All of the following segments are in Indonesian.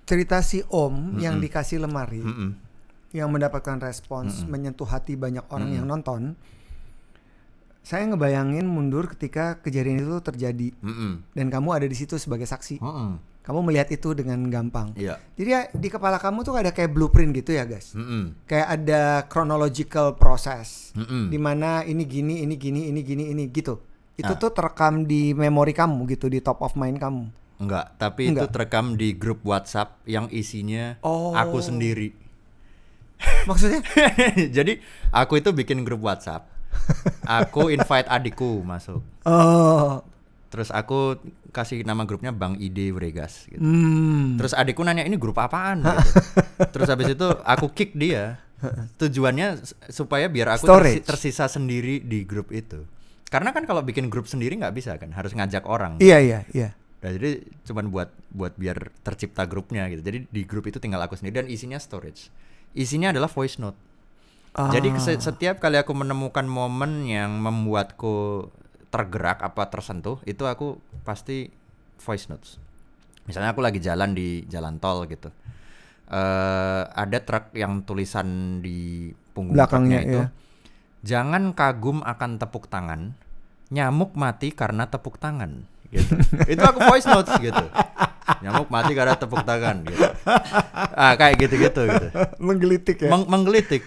cerita si Om yang dikasih lemari, Mm-mm. yang mendapatkan respons, menyentuh hati banyak orang yang nonton. Saya ngebayangin mundur ketika kejadian itu terjadi, dan kamu ada di situ sebagai saksi. Kamu melihat itu dengan gampang. Iya. Jadi ya, di kepala kamu tuh ada kayak blueprint gitu ya guys. Kayak ada chronological process, di mana ini gini, ini gini, ini gini, ini gitu. Itu tuh terekam di memori kamu gitu, di top of mind kamu. Enggak, tapi itu terekam di grup WhatsApp yang isinya aku sendiri. Maksudnya? Jadi aku itu bikin grup WhatsApp. Aku invite adikku masuk. Terus aku kasih nama grupnya Bang Ide Bregas gitu. Terus adikku nanya ini grup apaan gitu. Terus habis itu aku kick dia. Tujuannya supaya biar aku tersisa sendiri di grup itu. Karena kan kalau bikin grup sendiri nggak bisa kan, harus ngajak orang. Iya. Nah, jadi cuman buat biar tercipta grupnya gitu. Jadi di grup itu tinggal aku sendiri dan isinya storage. Isinya adalah voice note. Jadi setiap kali aku menemukan momen yang membuatku tergerak apa tersentuh, itu aku pasti voice notes. Misalnya aku lagi jalan di jalan tol gitu, ada truk yang tulisan di punggung belakangnya itu, jangan kagum akan tepuk tangan, nyamuk mati karena tepuk tangan gitu. Itu aku voice notes gitu, nyamuk mati karena tepuk tangan gitu. Kayak gitu-gitu gitu. Menggelitik ya. Menggelitik.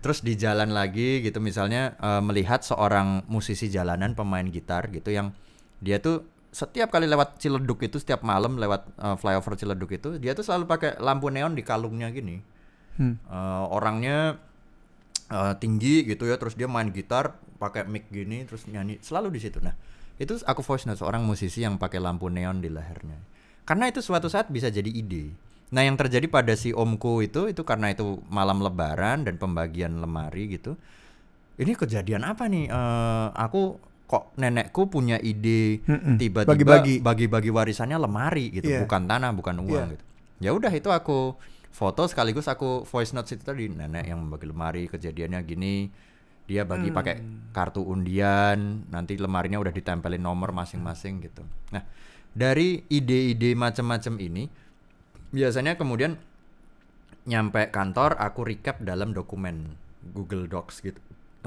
Terus di jalan lagi gitu, misalnya melihat seorang musisi jalanan, pemain gitar gitu, yang dia tuh setiap kali lewat Ciledug itu, setiap malam lewat flyover Ciledug itu, dia tuh selalu pakai lampu neon di kalungnya gini. Orangnya tinggi gitu ya, terus dia main gitar pakai mic gini, terus nyanyi selalu di situ. Nah, itu aku voice note seorang musisi yang pakai lampu neon di lehernya. Karena itu suatu saat bisa jadi ide. Nah, yang terjadi pada si omku itu karena itu malam lebaran dan pembagian lemari gitu. Ini kejadian apa nih? Aku kok nenekku punya ide tiba-tiba bagi-bagi warisannya lemari gitu, bukan tanah, bukan uang gitu. Ya udah, itu aku foto sekaligus aku voice note itu tadi, nenek yang membagi lemari, kejadiannya gini. Dia bagi pakai kartu undian, nanti lemarinya udah ditempelin nomor masing-masing gitu. Nah, dari ide-ide macam-macam ini biasanya kemudian nyampe kantor aku recap dalam dokumen Google Docs gitu,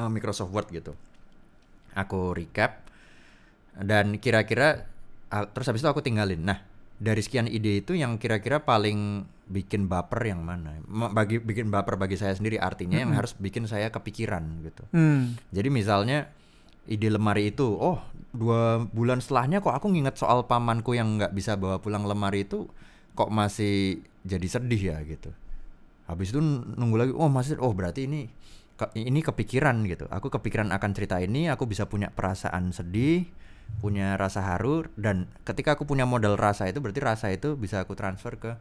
Microsoft Word gitu. Aku recap dan kira-kira terus habis itu aku tinggalin. Nah, dari sekian ide itu yang kira-kira paling bikin baper yang mana? Bikin baper bagi saya sendiri, artinya yang harus bikin saya kepikiran gitu. Jadi misalnya ide lemari itu, 2 bulan setelahnya kok aku nginget soal pamanku yang nggak bisa bawa pulang lemari itu, kok masih jadi sedih ya gitu. Habis itu nunggu lagi, berarti ini kepikiran gitu. Aku kepikiran akan cerita ini, aku bisa punya perasaan sedih, punya rasa haru, dan ketika aku punya modal rasa itu, berarti rasa itu bisa aku transfer ke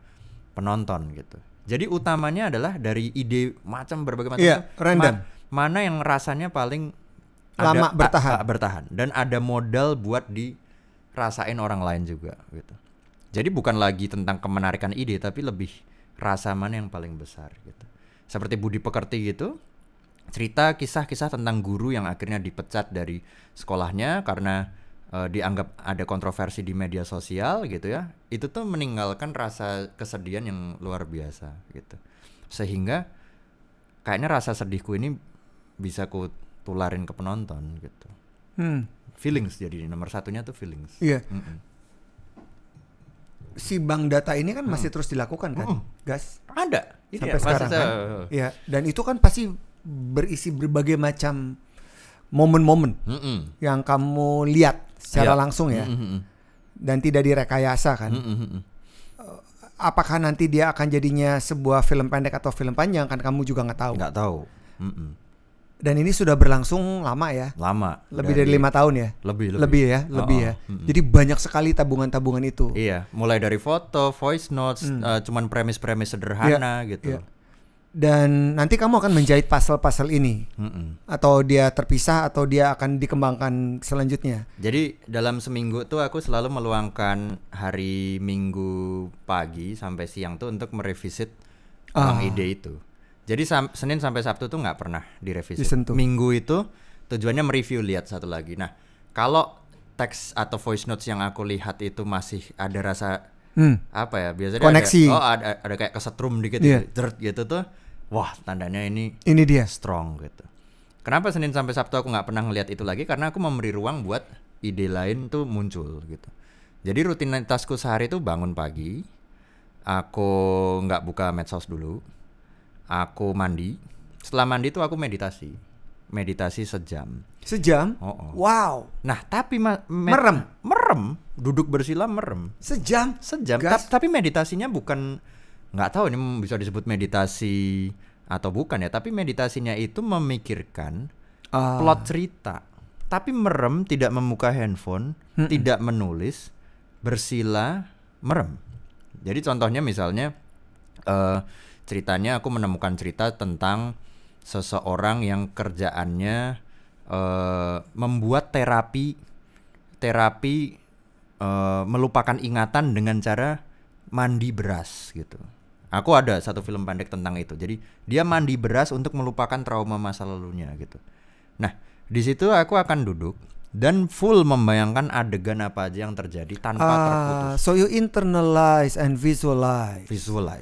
penonton gitu. Jadi utamanya adalah dari ide berbagai macam, random. Mana yang rasanya paling lama bertahan dan ada modal buat dirasain orang lain juga gitu. Jadi bukan lagi tentang kemenarikan ide, tapi lebih rasa mana yang paling besar gitu. Seperti Budi Pekerti gitu, cerita kisah-kisah tentang guru yang akhirnya dipecat dari sekolahnya karena dianggap ada kontroversi di media sosial gitu ya. Itu tuh meninggalkan rasa kesedihan yang luar biasa gitu. Sehingga kayaknya rasa sedihku ini bisa ku tularin ke penonton gitu. Feelings jadi nomor satunya tuh feelings. Iya. Si bank data ini kan masih terus dilakukan kan, Gas? Ada. Sampai sekarang kan? Iya. Dan itu kan pasti berisi berbagai macam momen-momen yang kamu lihat secara langsung ya, dan tidak direkayasa kan. Apakah nanti dia akan jadinya sebuah film pendek atau film panjang kan kamu juga nggak tahu. Nggak tahu. Dan ini sudah berlangsung lama ya? Lama. Lebih dari 5 tahun ya? Lebih ya. Jadi banyak sekali tabungan-tabungan itu. Iya, mulai dari foto, voice notes, cuman premis-premis sederhana gitu. Dan nanti kamu akan menjahit puzzle-puzzle ini, atau dia terpisah atau dia akan dikembangkan selanjutnya. Jadi dalam seminggu tuh aku selalu meluangkan hari Minggu pagi sampai siang tuh untuk merevisit ide itu. Jadi Senin sampai Sabtu tuh nggak pernah direvisit. Minggu itu tujuannya mereview, lihat satu lagi. Nah, kalau teks atau voice notes yang aku lihat itu masih ada rasa apa ya, biasanya koneksi. Ada kayak kesetrum dikit gitu tuh. Wah, tandanya ini dia strong gitu. Kenapa Senin sampai Sabtu aku nggak pernah ngelihat itu lagi? Karena aku memberi ruang buat ide lain tuh muncul gitu. Jadi rutinitasku sehari tuh bangun pagi, aku nggak buka medsos dulu, aku mandi. Setelah mandi tuh aku meditasi sejam. Wow. Nah tapi merem, duduk bersila merem. Sejam. Tapi meditasinya bukan, nggak tahu ini bisa disebut meditasi atau bukan ya. Tapi meditasinya itu memikirkan plot cerita. Tapi merem, tidak membuka handphone, tidak menulis, bersila merem. Jadi contohnya misalnya ceritanya aku menemukan cerita tentang seseorang yang kerjaannya membuat terapi melupakan ingatan dengan cara mandi beras gitu. Aku ada satu film pendek tentang itu. Jadi dia mandi beras untuk melupakan trauma masa lalunya gitu. Nah, di situ aku akan duduk dan full membayangkan adegan apa aja yang terjadi tanpa terputus. So you internalize and visualize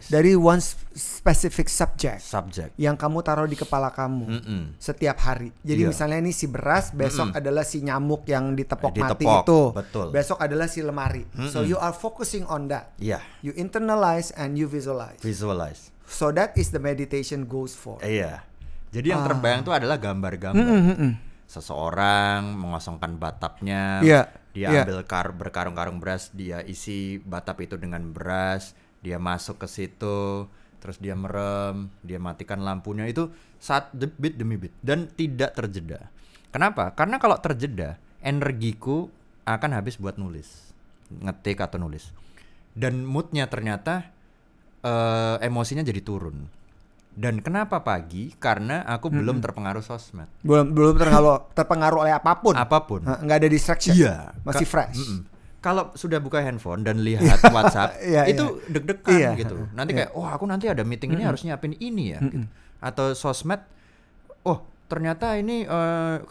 dari one specific subject yang kamu taruh di kepala kamu setiap hari. Jadi misalnya ini si beras, besok adalah si nyamuk yang ditepok mati itu. Betul. Besok adalah si lemari. So you are focusing on that. You internalize and you visualize. So that is the meditation goes for. Jadi yang terbayang itu adalah gambar-gambar. Seseorang mengosongkan batapnya, dia ambil berkarung-karung beras, dia isi batap itu dengan beras, dia masuk ke situ, terus dia merem, dia matikan lampunya, itu saat bit demi bit dan tidak terjeda. Kenapa? Karena kalau terjeda, energiku akan habis buat nulis, ngetik atau nulis, dan moodnya ternyata emosinya jadi turun. Dan kenapa pagi? Karena aku belum terpengaruh sosmed. Belum terpengaruh oleh apapun. Nggak ada distraction. Masih fresh. Kalau sudah buka handphone dan lihat WhatsApp, itu deg-degan gitu. Nanti kayak, aku nanti ada meeting ini harus nyiapin ini ya. Gitu. Atau sosmed, ternyata ini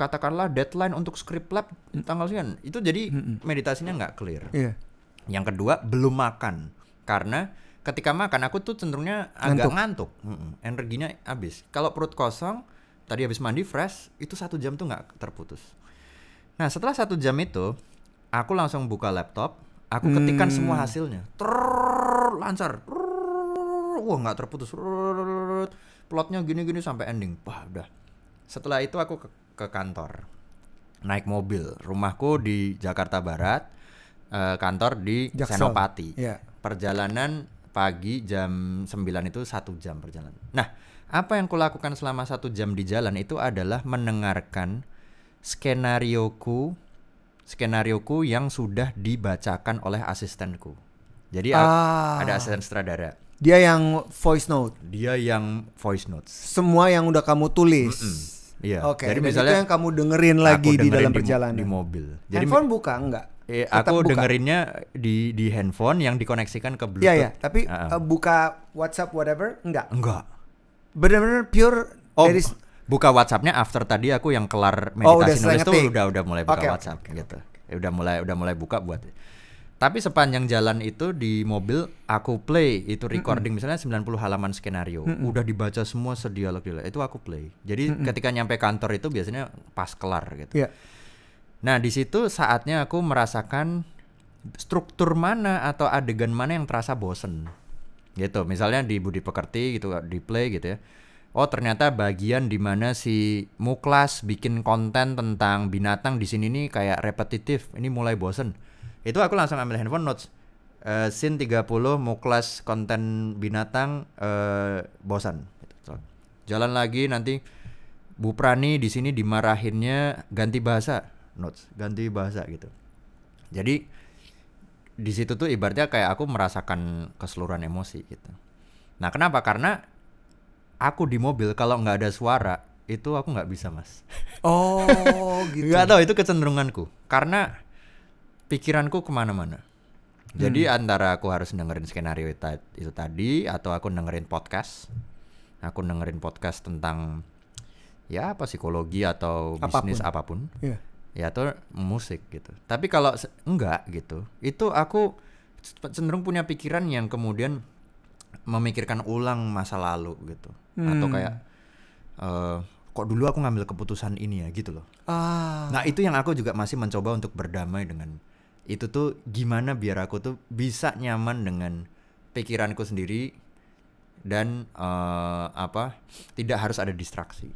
katakanlah deadline untuk script lab tanggal sekian. Itu jadi meditasinya nggak clear. Yang kedua, belum makan. Karena ketika makan aku tuh cenderungnya agak ngantuk. Energinya habis. Kalau perut kosong, tadi habis mandi fresh, itu 1 jam tuh nggak terputus. Nah setelah 1 jam itu, aku langsung buka laptop, aku ketikkan semua hasilnya, lancar, wah nggak terputus, plotnya gini-gini sampai ending, wah udah. Setelah itu aku ke kantor, naik mobil, rumahku di Jakarta Barat, kantor di Senopati. Perjalanan pagi jam 9 itu 1 jam perjalanan. Nah, apa yang kulakukan selama 1 jam di jalan itu adalah mendengarkan skenarioku yang sudah dibacakan oleh asistenku. Jadi ada asisten sutradara. Dia yang voice note. Semua yang udah kamu tulis. Oke. Jadi misalnya itu yang kamu dengerin lagi di dalam perjalanan. Di mobil. Jadi handphone buka enggak? Aku dengerinnya di handphone yang dikoneksikan ke Bluetooth. Iya, tapi buka WhatsApp whatever enggak? Benar-benar pure buka WhatsApp-nya after tadi aku yang kelar meditasi nulis tuh udah mulai buka WhatsApp gitu. Udah mulai buka buat. Tapi sepanjang jalan itu di mobil aku play itu recording misalnya 90 halaman skenario. Udah dibaca semua sedialog itu aku play. Jadi ketika nyampe kantor itu biasanya pas kelar gitu. Nah di situ saatnya aku merasakan struktur mana atau adegan mana yang terasa bosen gitu. Misalnya di Budi Pekerti gitu di play gitu ya. Oh ternyata bagian di mana si Muklas bikin konten tentang binatang di sini nih kayak repetitif. Ini mulai bosen. Itu aku langsung ambil handphone notes. Scene 30 Muklas konten binatang bosan. Jalan lagi nanti Bu Prani di sini dimarahinnya ganti bahasa. Notes ganti bahasa gitu. Jadi di situ tuh ibaratnya kayak aku merasakan keseluruhan emosi gitu. Nah kenapa? Karena aku di mobil kalau nggak ada suara itu aku nggak bisa mas. Gitu. Nggak tahu itu kecenderunganku. Karena pikiranku kemana-mana. Jadi antara aku harus dengerin skenario itu tadi atau aku dengerin podcast. Aku dengerin podcast tentang ya apa psikologi atau bisnis apapun. Ya atau musik gitu. Tapi kalau enggak gitu, itu aku cenderung punya pikiran yang kemudian memikirkan ulang masa lalu gitu. Atau kayak kok dulu aku ngambil keputusan ini ya gitu loh. Nah itu yang aku juga masih mencoba untuk berdamai dengan itu tuh, gimana biar aku tuh bisa nyaman dengan pikiranku sendiri dan tidak harus ada distraksi.